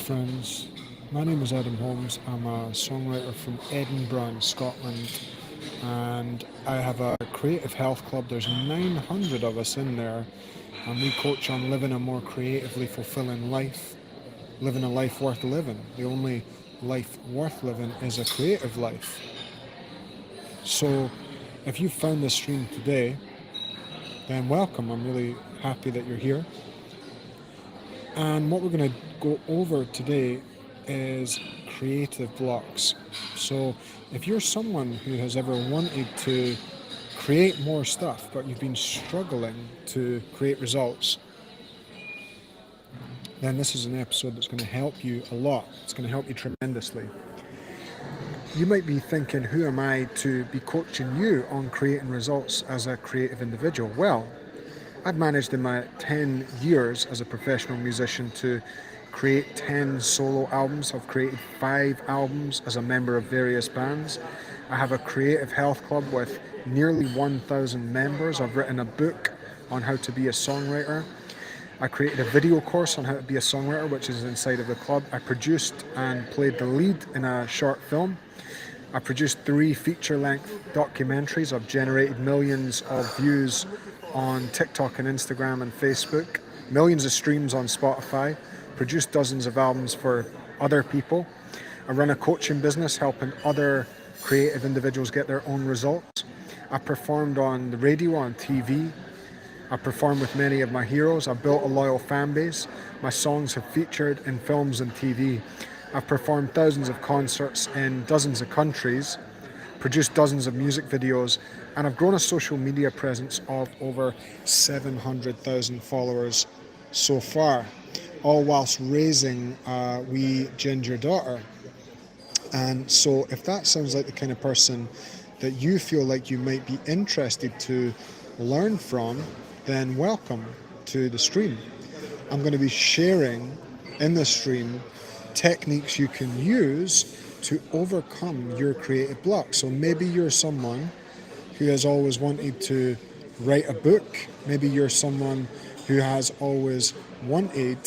friends. My name is Adam Holmes. I'm a songwriter from Edinburgh in Scotland, and I have a creative health club. There's 900 of us in there, and we coach on living a more creatively fulfilling life, living a life worth living. The only life worth living is a creative life. So, if you found this stream today, then welcome. I'm really happy that you're here. And what we're going to go over today is creative blocks. So, if you're someone who has ever wanted to create more stuff, but you've been struggling to create results, then this is an episode that's going to help you a lot. It's going to help you tremendously. You might be thinking, who am I to be coaching you on creating results as a creative individual? Well, I've managed in my 10 years as a professional musician to create 10 solo albums. I've created 5 albums as a member of various bands. I have a creative health club with nearly 1,000 members. I've written a book on how to be a songwriter. I created a video course on how to be a songwriter, which is inside of the club. I produced and played the lead in a short film. I produced 3 feature-length documentaries. I've generated millions of views on TikTok and Instagram and Facebook, millions of streams on Spotify, produced dozens of albums for other people. I run a coaching business helping other creative individuals get their own results. I performed on the radio, on TV. I performed with many of my heroes. I've built a loyal fan base. My songs have featured in films and TV. I've performed thousands of concerts in dozens of countries, produced dozens of music videos, and I've grown a social media presence of over 700,000 followers so far, all whilst raising a wee ginger daughter. And so if that sounds like the kind of person that you feel like you might be interested to learn from, then welcome to the stream. I'm going to be sharing in the stream techniques you can use to overcome your creative block. So maybe you're someone who has always wanted to write a book. Maybe you're someone who has always wanted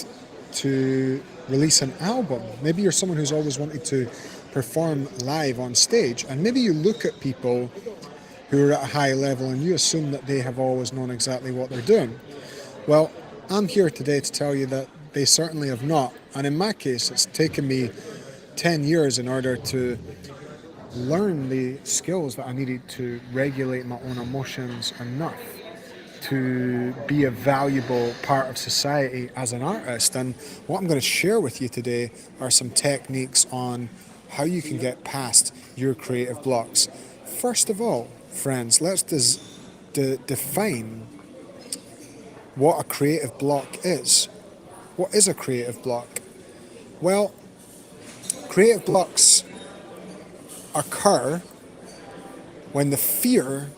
to release an album. Maybe you're someone who's always wanted to perform live on stage. And maybe you look at people who are at a high level and you assume that they have always known exactly what they're doing. Well, I'm here today to tell you that they certainly have not. And in my case, it's taken me 10 years in order to learn the skills that I needed to regulate my own emotions enough to be a valuable part of society as an artist. And what I'm going to share with you today are some techniques on how you can get past your creative blocks. First of all, friends, let's define what a creative block is. What is a creative block? Well, creative blocks occur when the fear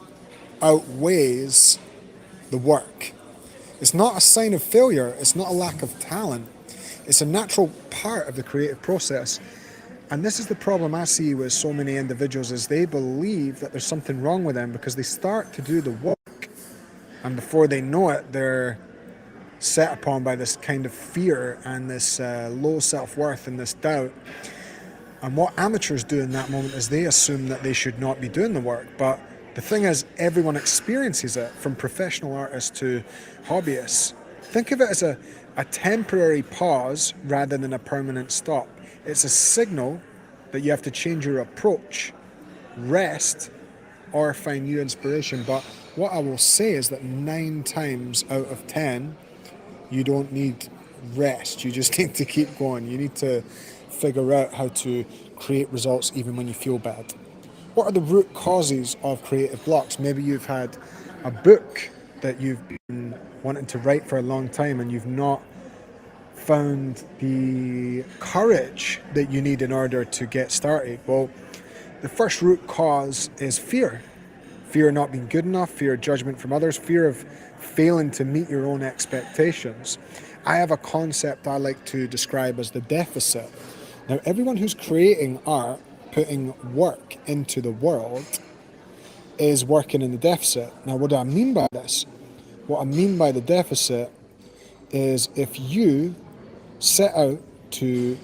outweighs the work. It's not a sign of failure, it's not a lack of talent. It's a natural part of the creative process. And this is the problem I see with so many individuals, is they believe that there's something wrong with them because they start to do the work, and before they know it, they're set upon by this kind of fear and this low self-worth and this doubt. And what amateurs do in that moment is they assume that they should not be doing the work. But the thing is, everyone experiences it, from professional artists to hobbyists. Think of it as a temporary pause rather than a permanent stop. It's a signal that you have to change your approach, rest, or find new inspiration. But what I will say is that 9 times out of 10, you don't need rest. You just need to keep going. You need to figure out how to create results even when you feel bad. What are the root causes of creative blocks? Maybe you've had a book that you've been wanting to write for a long time and you've not found the courage that you need in order to get started. Well, the first root cause is fear. Fear of not being good enough, fear of judgment from others, fear of failing to meet your own expectations. I have a concept I like to describe as the deficit. Now, everyone who's creating art, putting work into the world, is working in the deficit. Now, what do I mean by this? What I mean by the deficit is if you set out to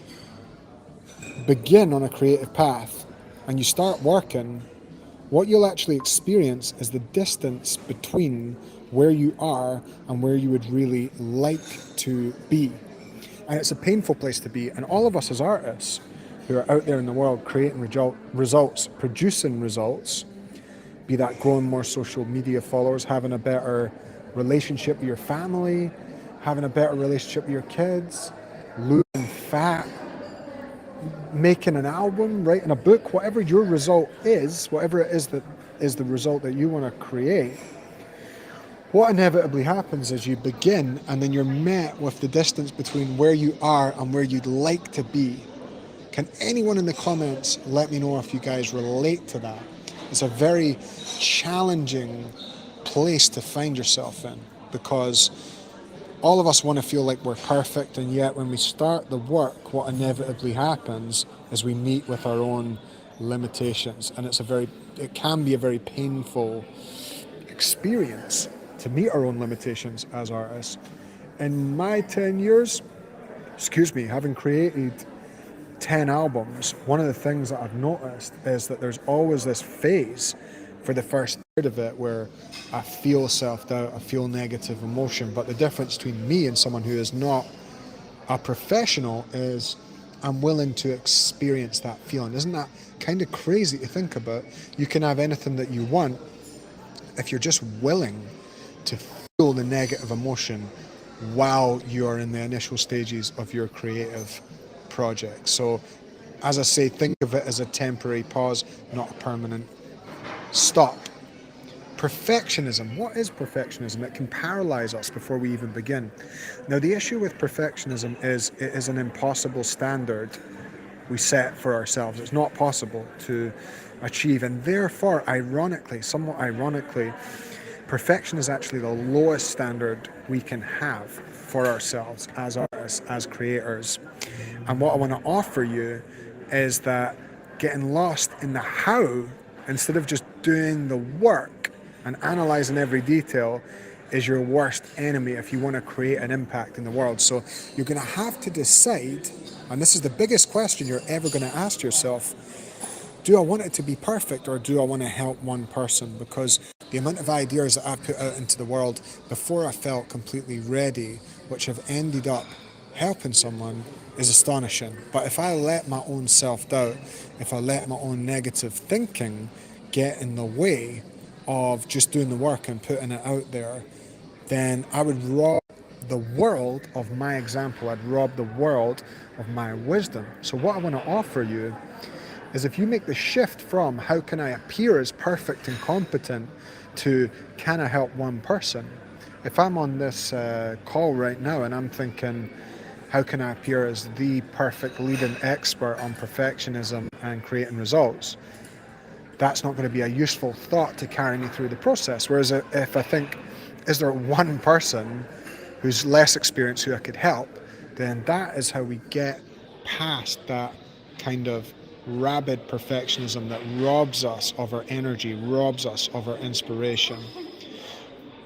begin on a creative path and you start working, what you'll actually experience is the distance between where you are and where you would really like to be. And it's a painful place to be. And all of us as artists who are out there in the world creating results, producing results, be that growing more social media followers, having a better relationship with your family, having a better relationship with your kids, losing fat, making an album, writing a book, whatever your result is, whatever it is that is the result that you want to create, what inevitably happens is you begin and then you're met with the distance between where you are and where you'd like to be. Can anyone in the comments let me know if you guys relate to that? It's a very challenging place to find yourself in, because all of us want to feel like we're perfect, and yet when we start the work, what inevitably happens is we meet with our own limitations, and it can be a very painful experience to meet our own limitations as artists. In my 10 years, having created 10 albums, one of the things that I've noticed is that there's always this phase for the first third of it where I feel self-doubt, I feel negative emotion, but the difference between me and someone who is not a professional is I'm willing to experience that feeling. Isn't that kind of crazy to think about? You can have anything that you want if you're just willing to feel the negative emotion while you're in the initial stages of your creative project. So, as I say, think of it as a temporary pause, not a permanent stop. Perfectionism. What is perfectionism? It can paralyze us before we even begin. Now, the issue with perfectionism is it is an impossible standard we set for ourselves. It's not possible to achieve, and therefore, somewhat ironically, perfection is actually the lowest standard we can have for ourselves as artists, as creators. And what I want to offer you is that getting lost in the how, instead of just doing the work and analysing every detail, is your worst enemy if you want to create an impact in the world. So you're going to have to decide, and this is the biggest question you're ever going to ask yourself: do I want it to be perfect, or do I want to help one person? Because the amount of ideas that I've put out into the world before I felt completely ready, which have ended up helping someone, is astonishing. But if I let my own self-doubt, if I let my own negative thinking get in the way of just doing the work and putting it out there, then I would rob the world of my example. I'd rob the world of my wisdom. So what I want to offer you is, if you make the shift from how can I appear as perfect and competent to can I help one person? If I'm on this call right now and I'm thinking, how can I appear as the perfect leading expert on perfectionism and creating results? That's not going to be a useful thought to carry me through the process. Whereas if I think, is there one person who's less experienced who I could help, then that is how we get past that kind of rabid perfectionism that robs us of our energy, robs us of our inspiration.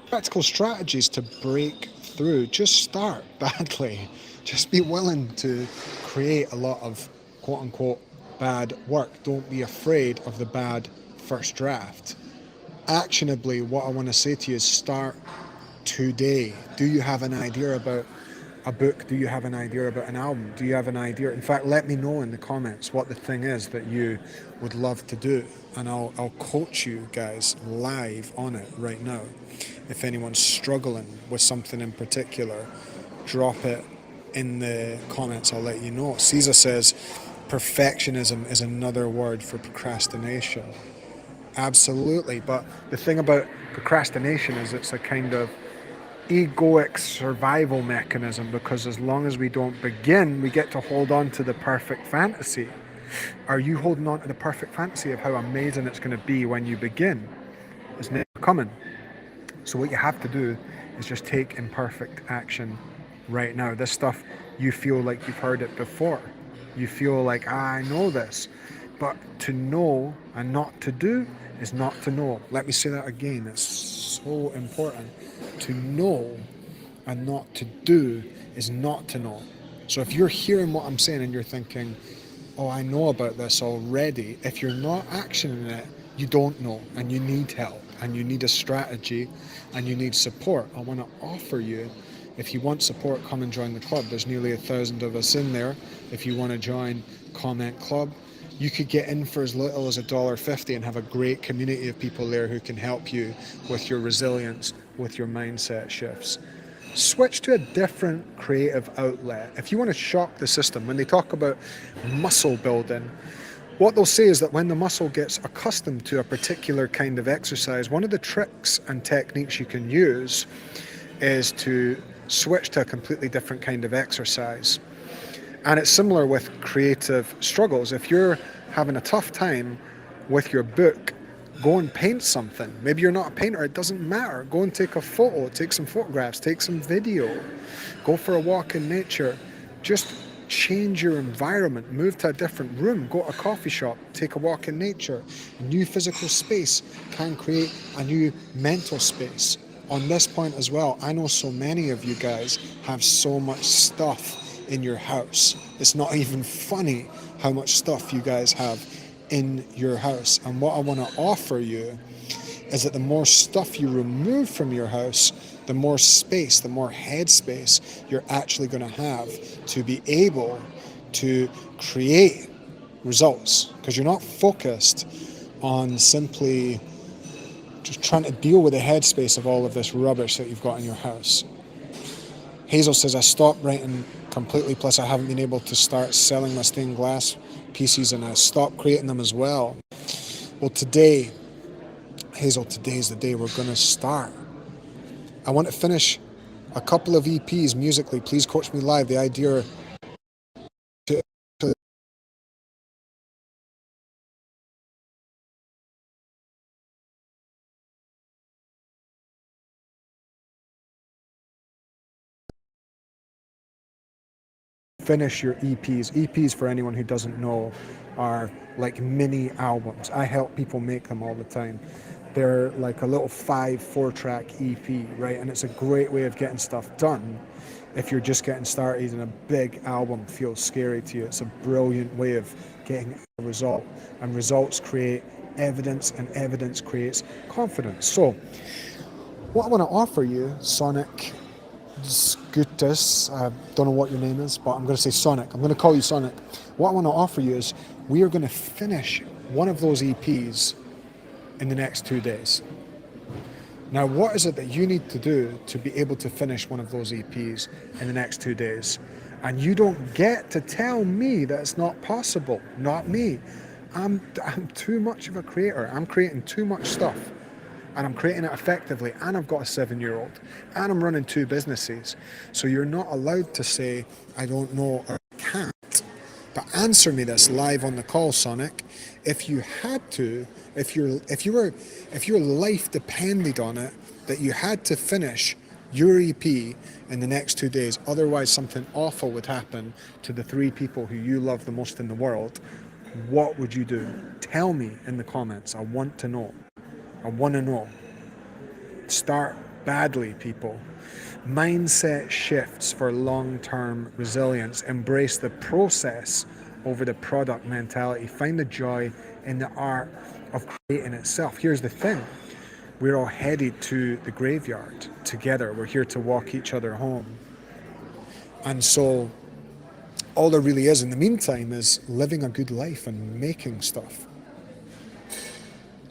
Practical strategies to break through: just start badly. Just be willing to create a lot of quote unquote bad work. Don't be afraid of the bad first draft. Actionably, what I want to say to you is start today. Do you have an idea about a book? Do you have an idea about an album? Do you have an idea? In fact, let me know in the comments what the thing is that you would love to do, and I'll coach you guys live on it right now. If anyone's struggling with something in particular, drop it in the comments. I'll let you know. Caesar says perfectionism is another word for procrastination. Absolutely, but the thing about procrastination is it's a kind of egoic survival mechanism, because as long as we don't begin, we get to hold on to the perfect fantasy. Are you holding on to the perfect fantasy of how amazing it's going to be when you begin? It's never coming. So what you have to do is just take imperfect action right now. This stuff, you feel like you've heard it before. You feel like, I know this. But to know and not to do is not to know. Let me say that again. It's so important. To know and not to do is not to know. So if you're hearing what I'm saying and you're thinking, oh, I know about this already, if you're not actioning it, you don't know, and you need help, and you need a strategy, and you need support. I want to offer you, if you want support, come and join the club. There's nearly 1,000 of us in there. If you want to join Comment Club, you could get in for as little as $1.50 and have a great community of people there who can help you with your resilience, with your mindset shifts. Switch to a different creative outlet. If you want to shock the system, when they talk about muscle building, what they'll say is that when the muscle gets accustomed to a particular kind of exercise, one of the tricks and techniques you can use is to switch to a completely different kind of exercise. And it's similar with creative struggles. If you're having a tough time with your book, go and paint something. Maybe you're not a painter, it doesn't matter. Go and take a photo, take some photographs, take some video, go for a walk in nature. Just change your environment, move to a different room, go to a coffee shop, take a walk in nature. A new physical space can create a new mental space. On this point as well, I know so many of you guys have so much stuff in your house. It's not even funny how much stuff you guys have in your house. And what I want to offer you is that the more stuff you remove from your house, the more space, the more headspace you're actually going to have to be able to create results, because you're not focused on simply just trying to deal with the headspace of all of this rubbish that you've got in your house. Hazel says, I stopped writing completely, plus I haven't been able to start selling my stained glass pieces, and I stopped creating them as well. Well, today, Hazel, today's the day we're going to start. I want to finish a couple of EPs musically. Please coach me live. The idea to finish your EPs. EPs, for anyone who doesn't know, are like mini albums. I help people make them all the time. They're like a little 4-track EP, right? And it's a great way of getting stuff done if you're just getting started and a big album feels scary to you. It's a brilliant way of getting a result. And results create evidence, and evidence creates confidence. So what I want to offer you, Sonic Scutus, I don't know what your name is, but I'm going to say Sonic. I'm going to call you Sonic. What I want to offer you is we are going to finish one of those EPs in the next 2 days. Now, what is it that you need to do to be able to finish one of those EPs in the next 2 days? And you don't get to tell me that it's not possible. Not me. I'm too much of a creator. I'm creating too much stuff. And I'm creating it effectively, and I've got a 7-year-old, and I'm running 2 businesses. So you're not allowed to say, I don't know or I can't. But answer me this live on the call, Sonic. If you had to, if your life depended on it, that you had to finish your EP in the next 2 days, otherwise something awful would happen to the 3 people who you love the most in the world, what would you do? Tell me in the comments. I want to know. I want to know. Start badly, people. Mindset shifts for long-term resilience. Embrace the process over the product mentality. Find the joy in the art of creating itself. Here's the thing. We're all headed to the graveyard together. We're here to walk each other home. And so all there really is in the meantime is living a good life and making stuff.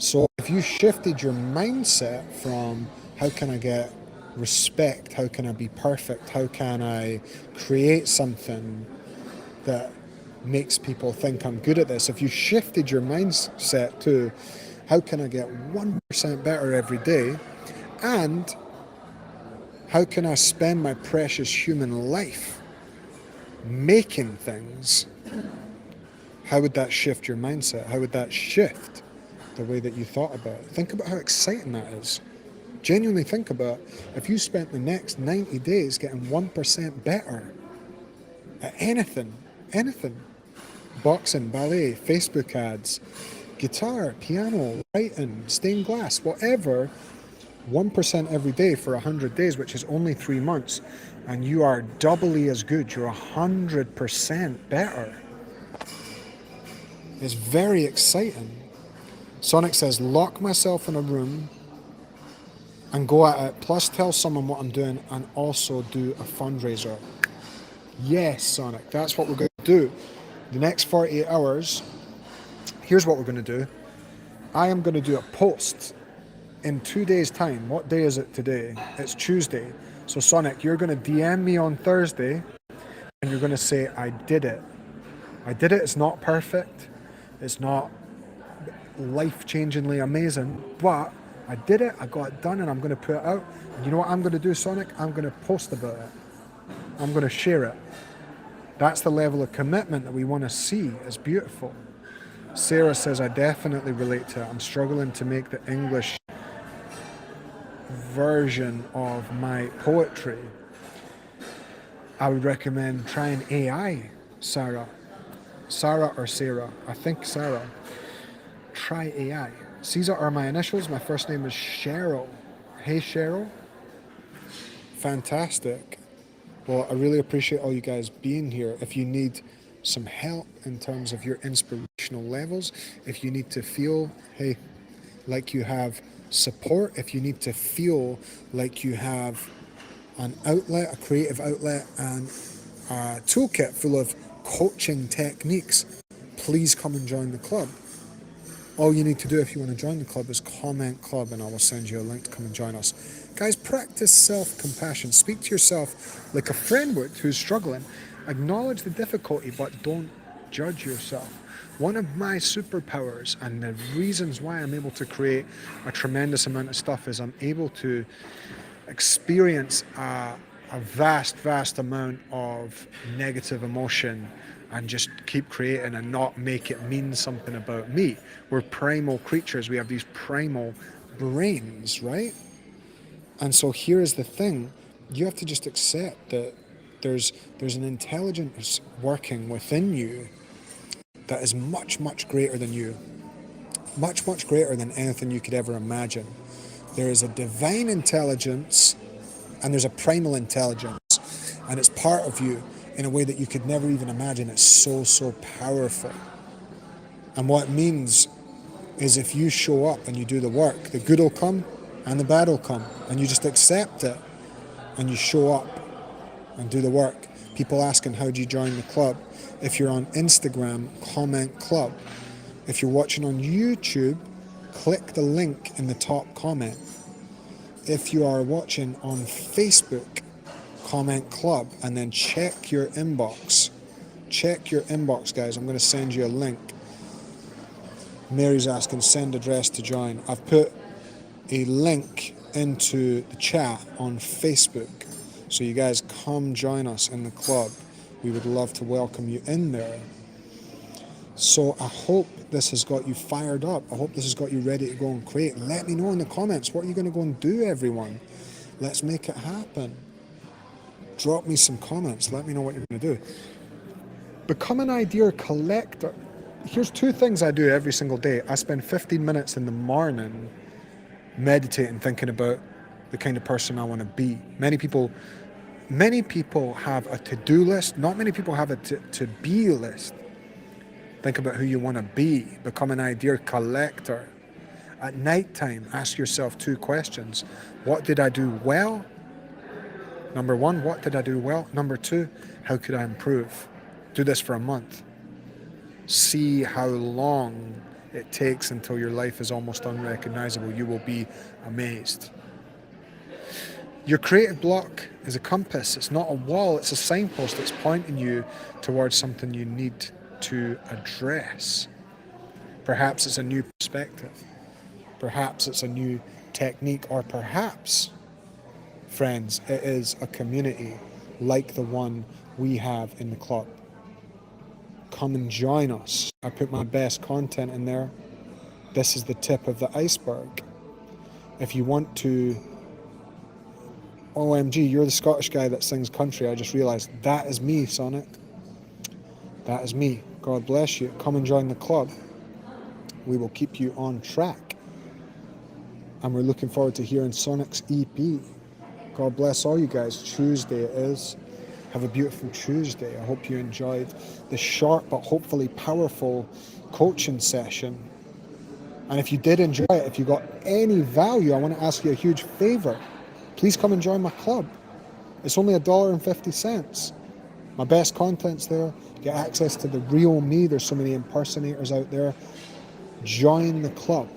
So if you shifted your mindset from how can I get respect, how can I be perfect, how can I create something that makes people think I'm good at this, if you shifted your mindset to how can I get 1% better every day, and how can I spend my precious human life making things, how would that shift your mindset? How would that shift the way that you thought about it? Think about how exciting that is. Genuinely think about if you spent the next 90 days getting 1% better at anything, boxing, ballet, Facebook ads, guitar, piano, writing, stained glass, whatever, 1% every day for 100 days, which is only 3 months, and you are doubly as good. You're 100% better. It's very exciting. Sonic says, lock myself in a room and go at it, plus tell someone what I'm doing and also do a fundraiser. Yes, Sonic, that's what we're going to do. The next 48 hours, here's what we're going to do. I am going to do a post in 2 days' time. What day is it today? It's Tuesday. So Sonic, you're going to DM me on Thursday and you're going to say, I did it. I did it. It's not perfect. It's not life-changingly amazing, but I did it. I got it done and I'm going to put it out. And you know what I'm going to do, Sonic? I'm going to post about it. I'm going to share it. That's the level of commitment that we want to see. It's beautiful. Sarah says, I definitely relate to it. I'm struggling to make the English version of my poetry. I would recommend trying AI, Sarah. Sarah or Sarah? I think Sarah. Try AI. These are my initials. My first name is Cheryl. Hey, Cheryl. Fantastic. Well, I really appreciate all you guys being here. If you need some help in terms of your inspirational levels, if you need to feel, hey, like you have support, if you need to feel like you have an outlet, a creative outlet, and a toolkit full of coaching techniques, please come and join the club. All you need to do if you want to join the club is comment club and I will send you a link to come and join us. Guys, practice self-compassion. Speak to yourself like a friend would who's struggling. Acknowledge the difficulty, but don't judge yourself. One of my superpowers and the reasons why I'm able to create a tremendous amount of stuff is I'm able to experience a vast amount of negative emotion and just keep creating and not make it mean something about me. We're primal creatures. We have these primal brains, right? And so here is the thing. You have to just accept that there's an intelligence working within you that is much greater than you. Much greater than anything you could ever imagine. There is a divine intelligence and there's a primal intelligence, and it's part of you in a way that you could never even imagine. It's so powerful. And what it means is if you show up and you do the work, the good will come and the bad will come, and you just accept it and you show up and do the work. People asking, how do you join the club? If you're on Instagram, comment club. If you're watching on YouTube, click the link in the top comment. If you are watching on Facebook, comment club, and then check your inbox. Check your inbox, guys. I'm going to send you a link. Mary's asking, send address to join. I've put a link into the chat on Facebook. So you guys come join us in the club. We would love to welcome you in there. So I hope this has got you fired up. I hope this has got you ready to go and create. Let me know in the comments, what are you going to go and do, everyone? Let's make it happen. Drop me some comments. Let me know what you're going to do. Become an idea collector. Here's 2 things I do every single day. I spend 15 minutes in the morning meditating, thinking about the kind of person I want to be. Many people have a to-do list. Not many people have a to-be list. Think about who you want to be. Become an idea collector. At nighttime, ask yourself 2 questions. What did I do well? Number 1, what did I do well? Number 2, how could I improve? Do this for a month. See how long it takes until your life is almost unrecognizable. You will be amazed. Your creative block is a compass. It's not a wall. It's a signpost that's pointing you towards something you need to address. Perhaps it's a new perspective. Perhaps it's a new technique, or perhaps, friends, it is a community like the one we have in the club. Come and join us. I put my best content in there. This is the tip of the iceberg. If you want to, OMG, you're the Scottish guy that sings country. I just realized that is me, Sonic. That is me. God bless you. Come and join the club. We will keep you on track. And we're looking forward to hearing Sonic's EP. God bless all you guys. Tuesday it is. Have a beautiful Tuesday. I hope you enjoyed the short but hopefully powerful coaching session. And if you did enjoy it, if you got any value, I want to ask you a huge favor. Please come and join my club. It's only $1.50. My best content's there. Get access to the real me. There's so many impersonators out there. Join the club.